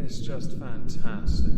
is just fantastic.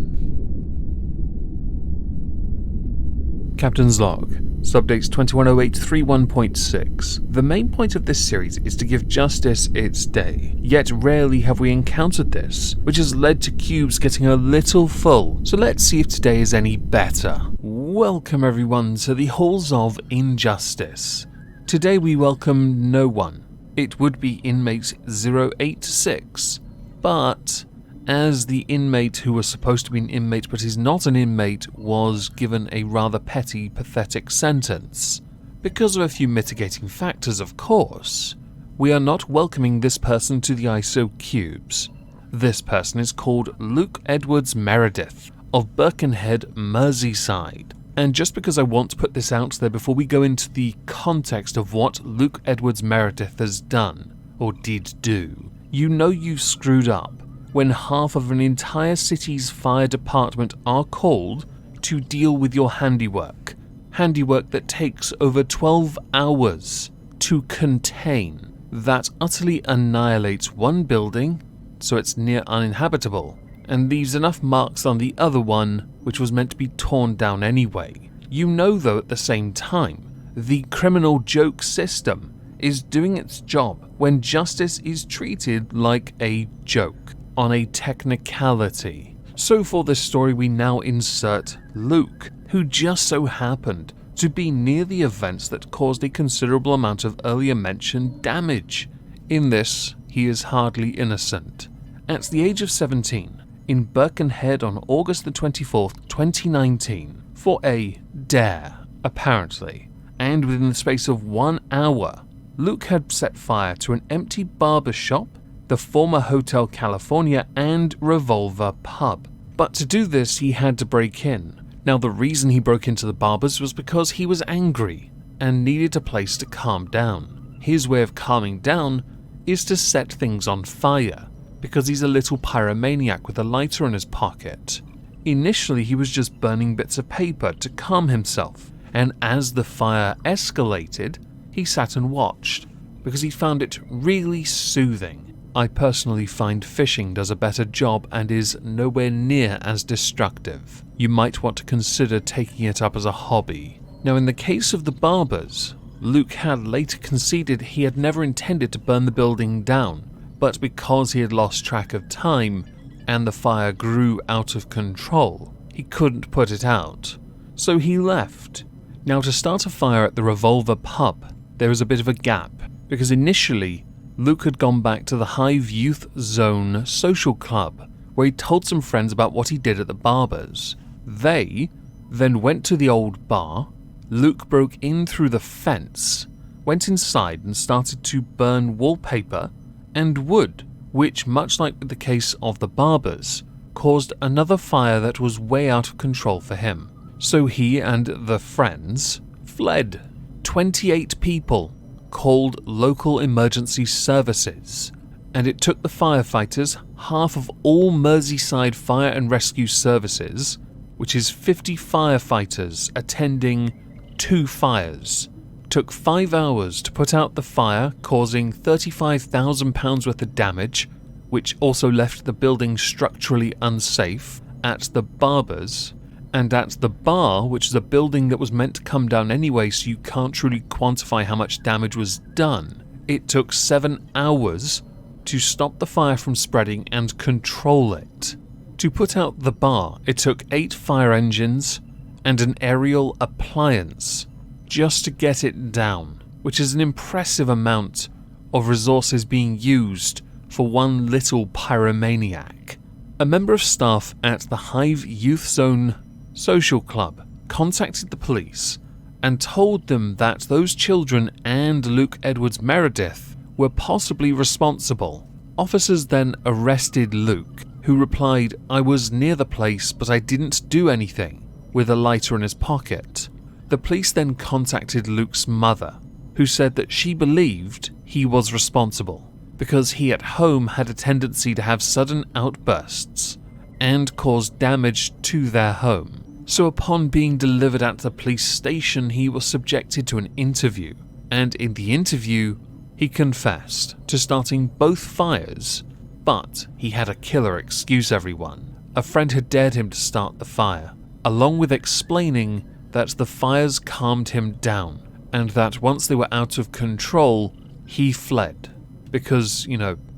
Captain's Log, Subdates 210831.6. The main point of this series is to give justice its day, yet rarely have we encountered this, which has led to cubes getting a little full, so let's see if today is any better. Welcome everyone to the Halls of Injustice. Today we welcome no one. It would be inmate 086, but as the inmate who was supposed to be an inmate but is not an inmate was given a rather petty, pathetic sentence, because of a few mitigating factors of course, we are not welcoming this person to the ISO cubes. This person is called Luke Edwards Meredith of Birkenhead, Merseyside. And just because I want to put this out there before we go into the context of what Luke Edwards Meredith has done, or did do, you know you've screwed up when half of an entire city's fire department are called to deal with your handiwork. Handiwork that takes over 12 hours to contain, that utterly annihilates one building so it's near uninhabitable, and leaves enough marks on the other one which was meant to be torn down anyway. You know though at the same time, the criminal joke system is doing its job when justice is treated like a joke on a technicality. So for this story we now insert Luke, who just so happened to be near the events that caused a considerable amount of earlier mentioned damage. In this, he is hardly innocent. At the age of 17, in Birkenhead on August the 24th, 2019, for a dare, apparently, and within the space of 1 hour, Luke had set fire to an empty barber shop, the former Hotel California, and Revolver pub. But to do this, he had to break in. Now, the reason he broke into the barber's was because he was angry and needed a place to calm down. His way of calming down is to set things on fire, because he's a little pyromaniac with a lighter in his pocket. Initially, he was just burning bits of paper to calm himself, and as the fire escalated, he sat and watched, because he found it really soothing. I personally find fishing does a better job and is nowhere near as destructive. You might want to consider taking it up as a hobby. Now, in the case of the barbers, Luke had later conceded he had never intended to burn the building down, but because he had lost track of time and the fire grew out of control, he couldn't put it out. So he left. Now, to start a fire at the Revolver pub, there was a bit of a gap, because initially Luke had gone back to the Hive Youth Zone social club, where he told some friends about what he did at the barber's. They then went to the old bar. Luke broke in through the fence, went inside and started to burn wallpaper and wood, which, much like with the case of the barbers, caused another fire that was way out of control for him. So he and the friends fled. 28 people called local emergency services, and it took the firefighters half of all Merseyside fire and rescue services, which is 50 firefighters attending 2 fires. Took 5 hours to put out the fire, causing £35,000 worth of damage, which also left the building structurally unsafe at the barbers. And at the bar, which is a building that was meant to come down anyway, so you can't truly quantify how much damage was done, it took 7 hours to stop the fire from spreading and control it. To put out the bar, it took 8 fire engines and an aerial appliance just to get it down, which is an impressive amount of resources being used for one little pyromaniac. A member of staff at the Hive Youth Zone social club contacted the police and told them that those children and Luke Edwards Meredith were possibly responsible. Officers then arrested Luke, who replied, "I was near the place but I didn't do anything," with a lighter in his pocket. The police then contacted Luke's mother, who said that she believed he was responsible because he at home had a tendency to have sudden outbursts and cause damage to their home. So upon being delivered at the police station, he was subjected to an interview, and in the interview, he confessed to starting both fires But he had a killer excuse, everyone. A friend had dared him to start the fire, along with explaining that the fires calmed him down, and that once they were out of control, he fled. Because,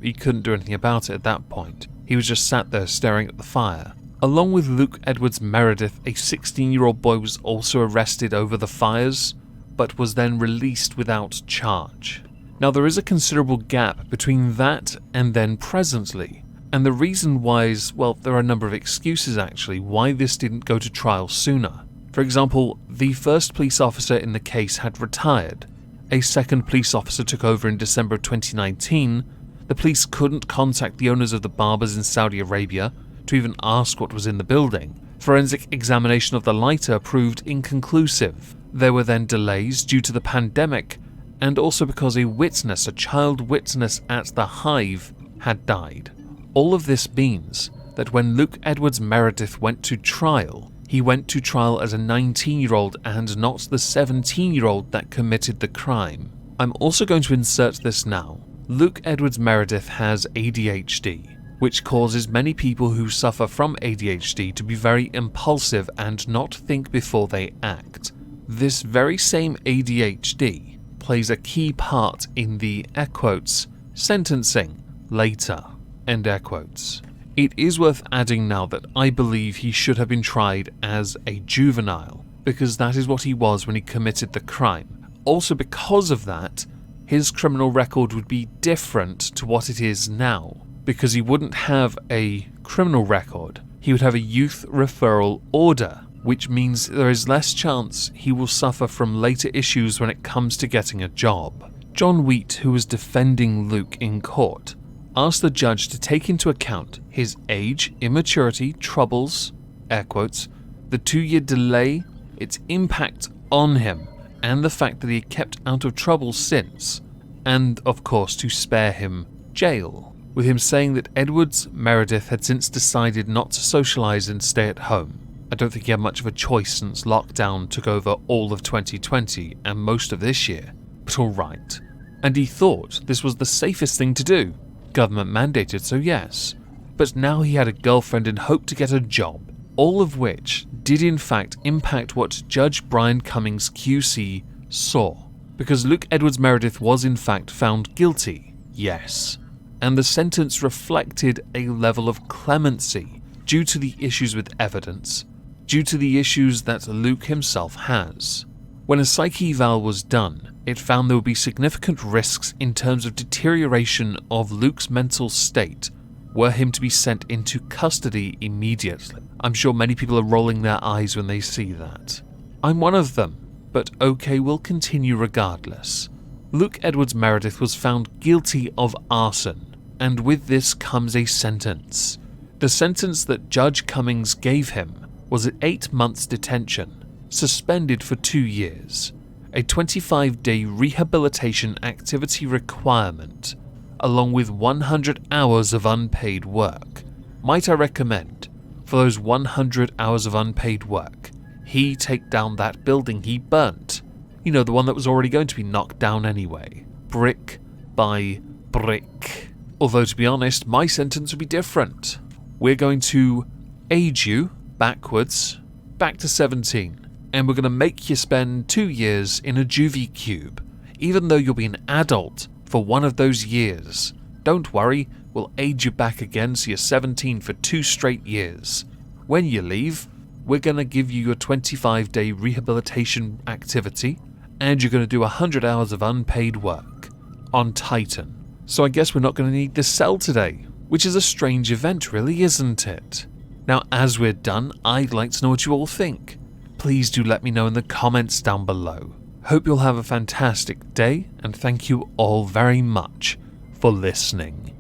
he couldn't do anything about it at that point. He was just sat there staring at the fire. Along with Luke Edwards Meredith, a 16-year-old boy was also arrested over the fires, but was then released without charge. Now there is a considerable gap between that and then presently, and the reason why is, well, there are a number of excuses actually why this didn't go to trial sooner. For example, the first police officer in the case had retired. A second police officer took over in December of 2019. The police couldn't contact the owners of the barbers in Saudi Arabia to even ask what was in the building. Forensic examination of the lighter proved inconclusive. There were then delays due to the pandemic, and also because a child witness at the Hive, had died. All of this means that when Luke Edwards Meredith went to trial, he went to trial as a 19-year-old and not the 17-year-old that committed the crime. I'm also going to insert this now. Luke Edwards Meredith has ADHD, which causes many people who suffer from ADHD to be very impulsive and not think before they act. This very same ADHD plays a key part in the, air quotes, sentencing later, end air quotes. It is worth adding now that I believe he should have been tried as a juvenile, because that is what he was when he committed the crime. Also because of that, his criminal record would be different to what it is now, because he wouldn't have a criminal record, he would have a youth referral order, which means there is less chance he will suffer from later issues when it comes to getting a job. John Wheat, who was defending Luke in court, asked the judge to take into account his age, immaturity, troubles, air quotes, the 2-year delay, its impact on him, and the fact that he had kept out of trouble since, and of course to spare him jail, with him saying that Edwards Meredith had since decided not to socialise and stay at home. I don't think he had much of a choice since lockdown took over all of 2020 and most of this year, but alright. And he thought this was the safest thing to do. Government mandated, so yes. But now he had a girlfriend and hoped to get a job, all of which did in fact impact what Judge Brian Cummings QC saw. Because Luke Edwards Meredith was in fact found guilty, yes. And the sentence reflected a level of clemency due to the issues with evidence, due to the issues that Luke himself has. When a psych eval was done, it found there would be significant risks in terms of deterioration of Luke's mental state were him to be sent into custody immediately. I'm sure many people are rolling their eyes when they see that. I'm one of them, but okay, we'll continue regardless. Luke Edwards Meredith was found guilty of arson, and with this comes a sentence. The sentence that Judge Cummings gave him was 8 months detention, suspended for 2 years, a 25-day rehabilitation activity requirement, along with 100 hours of unpaid work. Might I recommend, for those 100 hours of unpaid work, he take down that building he burnt. The one that was already going to be knocked down anyway. Brick by brick. Although to be honest, my sentence would be different. We're going to age you backwards, back to 17. And we're going to make you spend 2 years in a juvie cube, even though you'll be an adult for one of those years. Don't worry, we'll age you back again so you're 17 for 2 straight years. When you leave, we're going to give you your 25-day rehabilitation activity, and you're going to do 100 hours of unpaid work on Titan. So I guess we're not going to need this cell today, which is a strange event really, isn't it? Now as we're done, I'd like to know what you all think. Please do let me know in the comments down below. Hope you'll have a fantastic day, and thank you all very much for listening.